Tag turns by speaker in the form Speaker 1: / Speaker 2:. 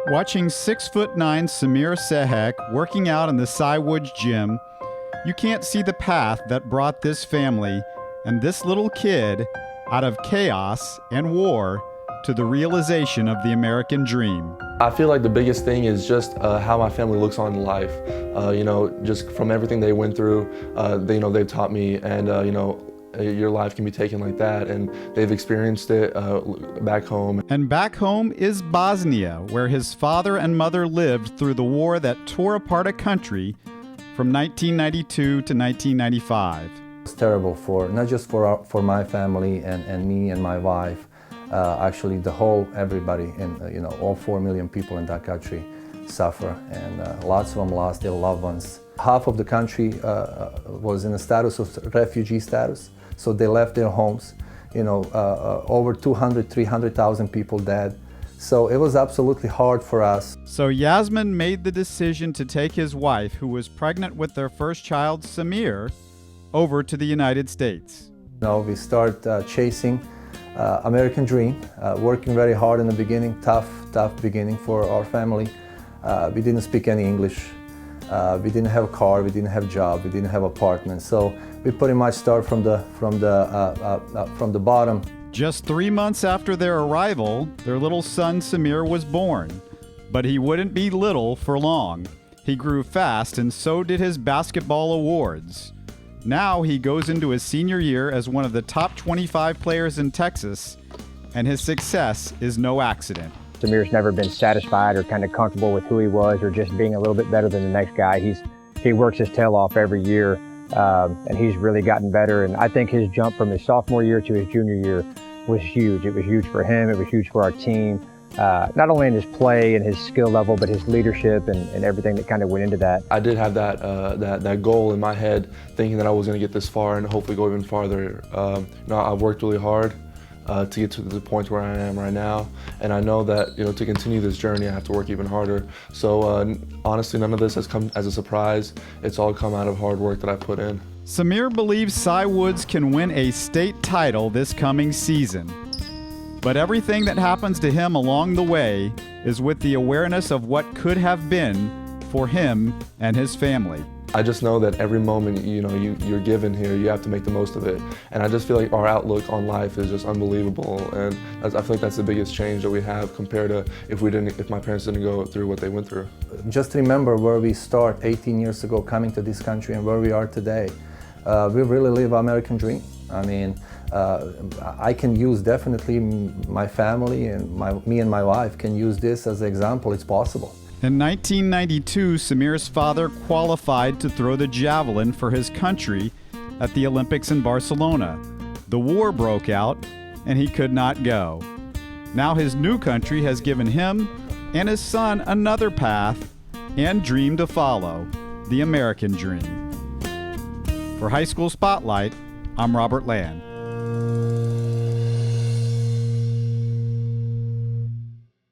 Speaker 1: Watching 6'9" SAMIR SEHIC'S working out in the Cywood's gym, you can't see the path that brought this family and this little kid out of chaos and war to the realization of the American dream.
Speaker 2: I feel like the biggest thing is just how my family looks on life. Just from everything they went through, they've taught me, and your life can be taken like that, and they've experienced it back home.
Speaker 1: And back home is Bosnia, where his father and mother lived through the war that tore apart a country from 1992 to 1995.
Speaker 3: It's terrible for not just for my family and me and my wife. Actually, everybody, and all 4 million people in that country suffer, and lots of them lost their loved ones. Half of the country was in a status of refugee status, so they left their homes. Over 300,000 people dead. So it was absolutely hard for us.
Speaker 1: So Jasmin made the decision to take his wife, who was pregnant with their first child, SAMIR, over to the United States.
Speaker 3: We start chasing American dream, working very hard in the beginning, tough beginning for our family. We didn't speak any English. We didn't have a car, we didn't have a job, we didn't have an apartment. So we pretty much start from the bottom.
Speaker 1: Just 3 months after their arrival, their little son SAMIR was born. But he wouldn't be little for long. He grew fast, and so did his basketball awards. Now he goes into his senior year as one of the top 25 players in Texas, and his success is no accident.
Speaker 4: SAMIR's never been satisfied or kind of comfortable with who he was or just being a little bit better than the next guy. He works his tail off every year, and he's really gotten better. And I think his jump from his sophomore year to his junior year was huge. It was huge for him. It was huge for our team, not only in his play and his skill level, but his leadership and everything that kind of went into that.
Speaker 2: I did have that goal in my head, thinking that I was going to get this far and hopefully go even farther. I've worked really hard to get to the point where I am right now, and I know that to continue this journey I have to work even harder. So honestly, none of this has come as a surprise. It's all come out of hard work that I put in.
Speaker 1: SAMIR believes Cywood's can win a state title this coming season. But everything that happens to him along the way is with the awareness of what could have been for him and his family.
Speaker 2: I just know that every moment you're given here, you have to make the most of it. And I just feel like our outlook on life is just unbelievable. And I feel like that's the biggest change that we have compared to if my parents didn't go through what they went through.
Speaker 3: Just remember where we start 18 years ago coming to this country and where we are today. We really live American dream. I mean, I can use definitely my family and me and my wife can use this as an example. It's possible.
Speaker 1: In 1992, SAMIR's father qualified to throw the javelin for his country at the Olympics in Barcelona. The war broke out, and he could not go. Now his new country has given him and his son another path and dream to follow, the American dream. For High School Spotlight, I'm Robert Land.